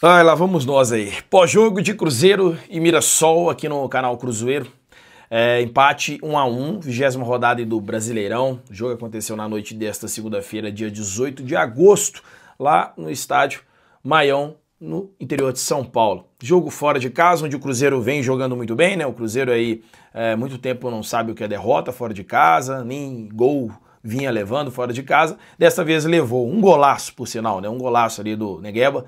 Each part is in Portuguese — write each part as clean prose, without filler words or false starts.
Ah, lá vamos nós aí. Pós-jogo de Cruzeiro e Mirassol aqui no canal Cruzeiro. Empate 1-1, 20ª rodada do Brasileirão. O jogo aconteceu na noite desta segunda-feira, dia 18 de agosto, lá no estádio Maião, no interior de São Paulo. Jogo fora de casa, onde o Cruzeiro vem jogando muito bem, né? O Cruzeiro aí, muito tempo não sabe o que é derrota fora de casa, nem gol vinha levando fora de casa. Desta vez levou um golaço, por sinal, né? Um golaço ali do Negueba,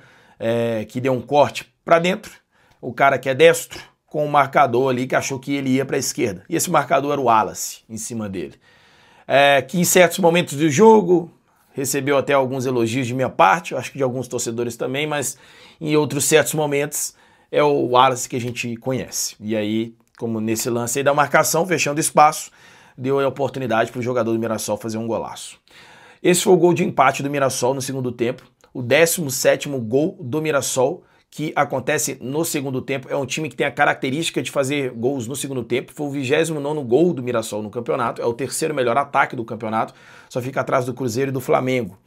que deu um corte para dentro. O cara que é destro, com o marcador ali que achou que ele ia para a esquerda. E esse marcador era o Wallace em cima dele. Que em certos momentos do jogo recebeu até alguns elogios de minha parte, acho que de alguns torcedores também, mas em outros certos momentos é o Wallace que a gente conhece. E aí, como nesse lance aí da marcação, fechando espaço, deu a oportunidade para o jogador do Mirassol fazer um golaço. Esse foi o gol de empate do Mirassol no segundo tempo, o 17º gol do Mirassol, que acontece no segundo tempo. É um time que tem a característica de fazer gols no segundo tempo. Foi o 29º gol do Mirassol no campeonato. É o terceiro melhor ataque do campeonato. Só fica atrás do Cruzeiro e do Flamengo.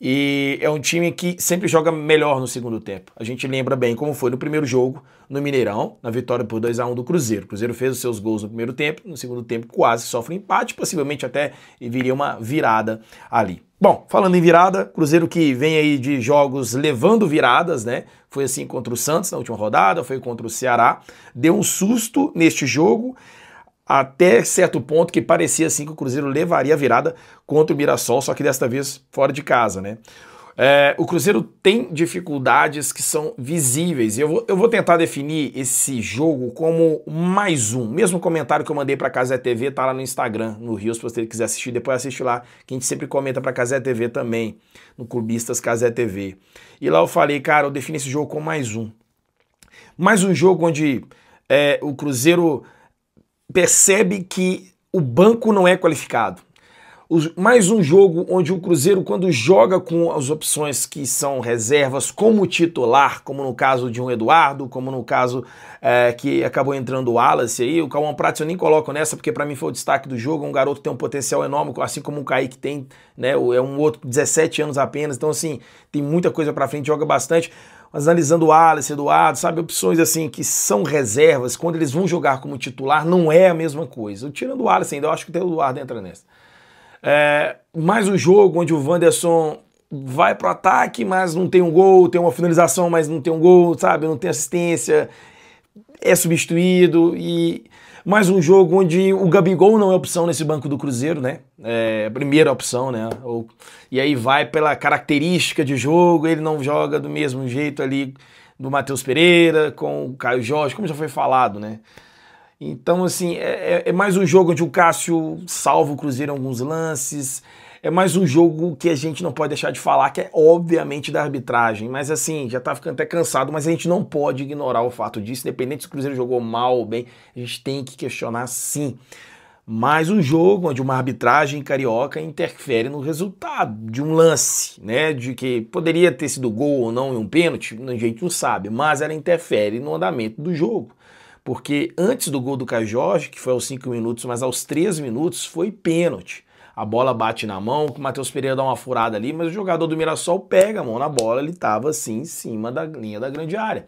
E é um time que sempre joga melhor no segundo tempo. A gente lembra bem como foi no primeiro jogo, no Mineirão, na vitória por 2-1 do Cruzeiro. O Cruzeiro fez os seus gols no primeiro tempo, no segundo tempo quase sofre um empate, possivelmente até viria uma virada ali. Bom, falando em virada, Cruzeiro que vem aí de jogos levando viradas, né? Foi assim contra o Santos na última rodada, foi contra o Ceará. Deu um susto neste jogo, até certo ponto que parecia assim que o Cruzeiro levaria a virada contra o Mirassol, só que desta vez fora de casa, né? O Cruzeiro tem dificuldades que são visíveis, e eu vou tentar definir esse jogo como mais um. Mesmo comentário que eu mandei para a Cazé TV tá lá no Instagram, no Rio, se você quiser assistir, depois assiste lá, que a gente sempre comenta para a Cazé TV também, no Clubistas Cazé TV. E lá eu falei, cara, eu defino esse jogo como mais um. Mais um jogo onde o Cruzeiro percebe que o banco não é qualificado. Mais um jogo onde o Cruzeiro, quando joga com as opções que são reservas como titular, como no caso de um Eduardo, como no caso que acabou entrando o Wallace aí, o Cauã Prates eu nem coloco nessa, porque para mim foi o destaque do jogo, um garoto que tem um potencial enorme, assim como o Kaique tem, né, é um outro 17 anos apenas, então assim, tem muita coisa para frente, joga bastante. Mas analisando o Wallace, Eduardo, sabe, opções assim que são reservas, quando eles vão jogar como titular, não é a mesma coisa. Tirando o Wallace ainda, eu acho que o Eduardo entra nessa. Mais um jogo onde o Wanderson vai pro ataque, mas não tem um gol, tem uma finalização, mas não tem um gol, sabe, não tem assistência, é substituído. E mais um jogo onde o Gabigol não é opção nesse banco do Cruzeiro, né? A primeira opção, né? E aí vai pela característica de jogo, ele não joga do mesmo jeito ali do Matheus Pereira, com o Caio Jorge, como já foi falado, né? Então, assim, é mais um jogo onde o Cássio salva o Cruzeiro em alguns lances. É mais um jogo que a gente não pode deixar de falar, que é obviamente da arbitragem. Mas, assim, já tá ficando até cansado, mas a gente não pode ignorar o fato disso. Independente se o Cruzeiro jogou mal ou bem, a gente tem que questionar sim. Mais um jogo onde uma arbitragem carioca interfere no resultado de um lance, né? De que poderia ter sido gol ou não em um pênalti, a gente não sabe, mas ela interfere no andamento do jogo. Porque antes do gol do Caio Jorge, que foi aos 5 minutos, mas aos 3 minutos foi pênalti. A bola bate na mão, o Matheus Pereira dá uma furada ali, mas o jogador do Mirassol pega a mão na bola, ele estava assim em cima da linha da grande área.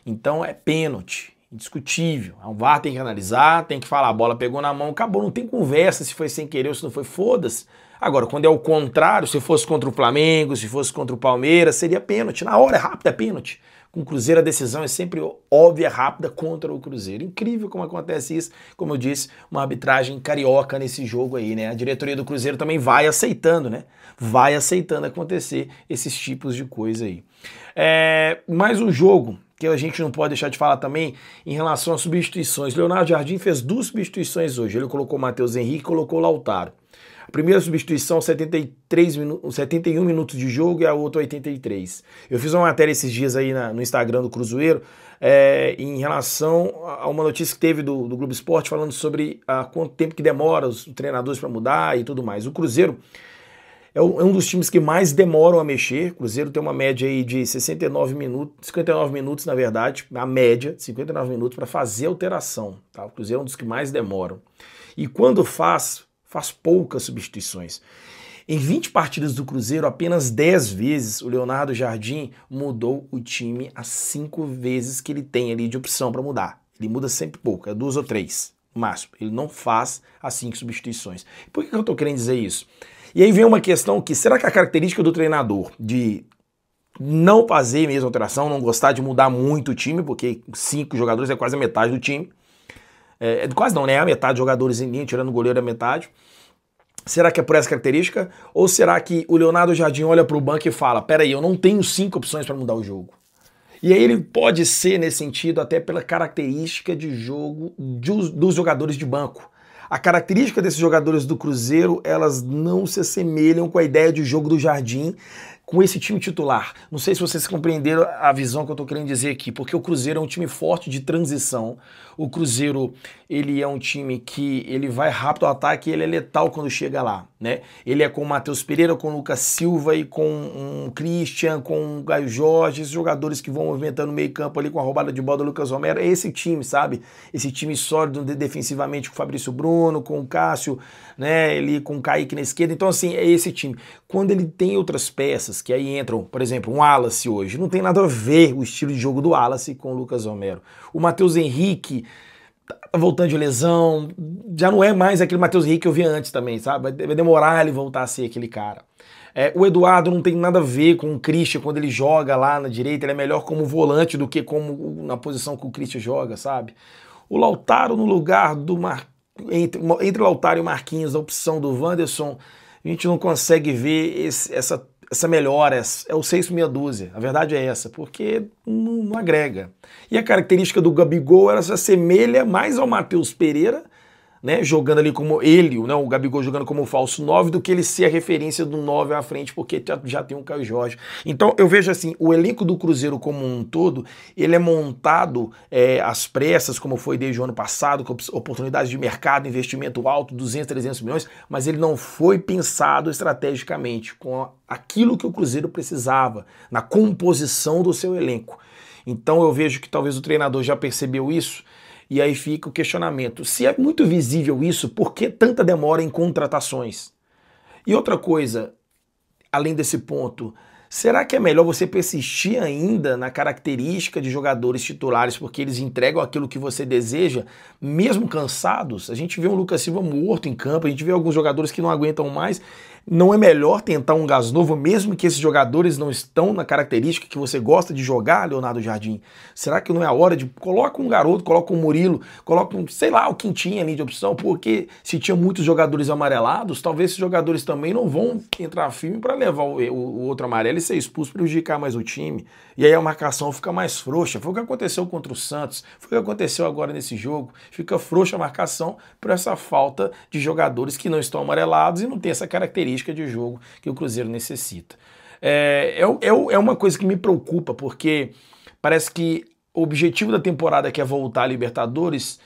Então é pênalti, indiscutível. O VAR tem que analisar, tem que falar, a bola pegou na mão, acabou, não tem conversa se foi sem querer ou se não foi, foda-se. Agora, quando é o contrário, se fosse contra o Flamengo, se fosse contra o Palmeiras, seria pênalti. Na hora, é rápido, é pênalti. Com o Cruzeiro a decisão é sempre óbvia, rápida contra o Cruzeiro. Incrível como acontece isso. Como eu disse, uma arbitragem carioca nesse jogo aí, né? A diretoria do Cruzeiro também vai aceitando, né? Vai aceitando acontecer esses tipos de coisa aí. Mais um jogo que a gente não pode deixar de falar também em relação às substituições. Leonardo Jardim fez 2 substituições hoje. Ele colocou o Matheus Henrique e colocou o Lautaro. A primeira substituição, 71 minutos de jogo, e a outra 83. Eu fiz uma matéria esses dias aí no Instagram do Cruzeiro em relação a uma notícia que teve do Globo Esporte falando sobre quanto tempo que demora os treinadores para mudar e tudo mais. O Cruzeiro é um dos times que mais demoram a mexer. O Cruzeiro tem uma média aí de 59 minutos, na verdade, a média, 59 minutos para fazer alteração. Tá? O Cruzeiro é um dos que mais demoram. E quando faz poucas substituições. Em 20 partidas do Cruzeiro, apenas 10 vezes o Leonardo Jardim mudou o time as 5 vezes que ele tem ali de opção para mudar. Ele muda sempre pouco, é 2 ou 3, no máximo. Ele não faz as 5 substituições. Por que eu estou querendo dizer isso? E aí vem uma questão que, será que a característica do treinador de não fazer mesmo alteração, não gostar de mudar muito o time, porque 5 jogadores é quase a metade do time, quase não, né? É a metade de jogadores em linha, tirando o goleiro é a metade. Será que é por essa característica? Ou será que o Leonardo Jardim olha para o banco e fala, peraí, eu não tenho 5 opções para mudar o jogo? E aí ele pode ser, nesse sentido, até pela característica de jogo dos jogadores de banco. A característica desses jogadores do Cruzeiro, elas não se assemelham com a ideia de jogo do Jardim com esse time titular. Não sei se vocês compreenderam a visão que eu estou querendo dizer aqui, porque o Cruzeiro é um time forte de transição. O Cruzeiro, ele é um time que ele vai rápido ao ataque e ele é letal quando chega lá, né? Ele é com o Matheus Pereira, com o Lucas Silva e com o Christian, com o Caio Jorge, esses jogadores que vão movimentando o meio campo ali com a roubada de bola do Lucas Romero. É esse time, sabe? Esse time sólido defensivamente com o Fabrício Bruno, com o Cássio, né? Ele com o Kaique na esquerda. Então, assim, é esse time. Quando ele tem outras peças, que aí entram, por exemplo, um Wallace hoje, não tem nada a ver o estilo de jogo do Wallace com o Lucas Romero. O Matheus Henrique tá voltando de lesão, já não é mais aquele Matheus Henrique que eu vi antes também, sabe? Vai demorar ele voltar a ser aquele cara. O Eduardo não tem nada a ver com o Christian quando ele joga lá na direita, ele é melhor como volante do que como na posição que o Christian joga, sabe? O Lautaro no lugar do entre Lautaro e Marquinhos, a opção do Wanderson, a gente não consegue ver essa melhora, é o 6 meia dúzia. A verdade é essa, porque não agrega. E a característica do Gabigol, ela se assemelha mais ao Matheus Pereira, né, jogando ali como ele, né, o Gabigol jogando como falso 9, do que ele ser a referência do 9 à frente, porque já tem um Caio Jorge. Então eu vejo assim, o elenco do Cruzeiro como um todo, ele é montado às pressas, como foi desde o ano passado, com oportunidades de mercado, investimento alto, 200, 300 milhões, mas ele não foi pensado estrategicamente com aquilo que o Cruzeiro precisava, na composição do seu elenco. Então eu vejo que talvez o treinador já percebeu isso. E aí fica o questionamento. Se é muito visível isso, por que tanta demora em contratações? E outra coisa, além desse ponto, será que é melhor você persistir ainda na característica de jogadores titulares porque eles entregam aquilo que você deseja, mesmo cansados? A gente vê um Lucas Silva morto em campo, a gente vê alguns jogadores que não aguentam mais. Não é melhor tentar um gás novo, mesmo que esses jogadores não estão na característica que você gosta de jogar, Leonardo Jardim? Será que não é a hora de... Coloca um garoto, coloca um Murilo, coloca um, sei lá, o Quintinha ali de opção, porque se tinha muitos jogadores amarelados, talvez esses jogadores também não vão entrar firme para levar o outro amarelo e ser expulso, prejudicar mais o time. E aí a marcação fica mais frouxa. Foi o que aconteceu contra o Santos, foi o que aconteceu agora nesse jogo. Fica frouxa a marcação por essa falta de jogadores que não estão amarelados e não tem essa característica de jogo que o Cruzeiro necessita. É uma coisa que me preocupa, porque parece que o objetivo da temporada, que é voltar à Libertadores,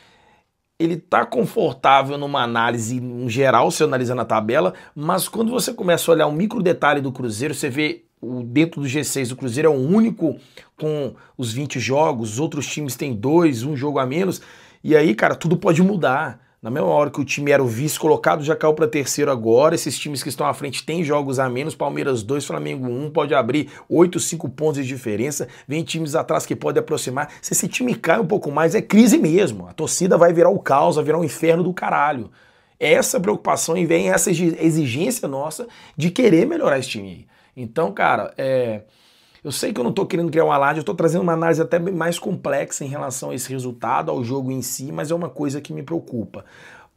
ele tá confortável numa análise em geral, se analisando a tabela, mas quando você começa a olhar um micro detalhe do Cruzeiro, você vê dentro do G6 o Cruzeiro é o único com os 20 jogos, os outros times têm 2, um jogo a menos, e aí, cara, tudo pode mudar. Na mesma hora que o time era o vice colocado, já caiu para terceiro agora. Esses times que estão à frente têm jogos a menos. Palmeiras 2, Flamengo 1, pode abrir 8, 5 pontos de diferença. Vem times atrás que podem aproximar. Se esse time cai um pouco mais, é crise mesmo. A torcida vai virar o caos, vai virar um inferno do caralho. Essa preocupação e vem essa exigência nossa de querer melhorar esse time. Então, cara, eu sei que eu não estou querendo criar um alarde, eu estou trazendo uma análise até mais complexa em relação a esse resultado, ao jogo em si, mas é uma coisa que me preocupa.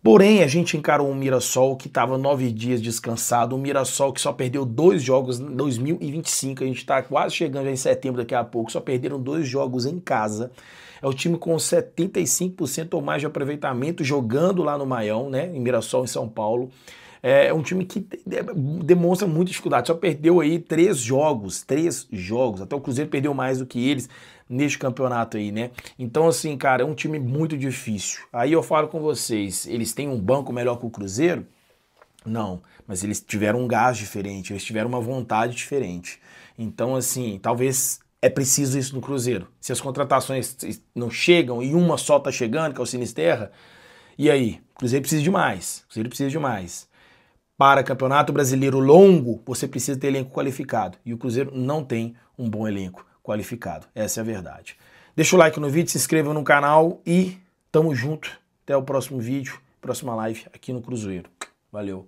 Porém, a gente encarou um Mirassol que estava 9 dias descansado, um Mirassol que só perdeu 2 jogos em 2025, a gente está quase chegando em setembro daqui a pouco, só perderam 2 jogos em casa. É o time com 75% ou mais de aproveitamento jogando lá no Maião, né, em Mirassol, em São Paulo. É um time que demonstra muita dificuldade, só perdeu aí 3 jogos, até o Cruzeiro perdeu mais do que eles neste campeonato aí, né? Então assim, cara, é um time muito difícil. Aí eu falo com vocês, eles têm um banco melhor que o Cruzeiro? Não, mas eles tiveram um gás diferente, eles tiveram uma vontade diferente. Então assim, talvez é preciso isso no Cruzeiro. Se as contratações não chegam e uma só tá chegando, que é o Sinisterra, e aí? O Cruzeiro precisa de mais, Para Campeonato Brasileiro longo, você precisa ter elenco qualificado. E o Cruzeiro não tem um bom elenco qualificado. Essa é a verdade. Deixa o like no vídeo, se inscreva no canal e tamo junto. Até o próximo vídeo, próxima live aqui no Cruzeiro. Valeu!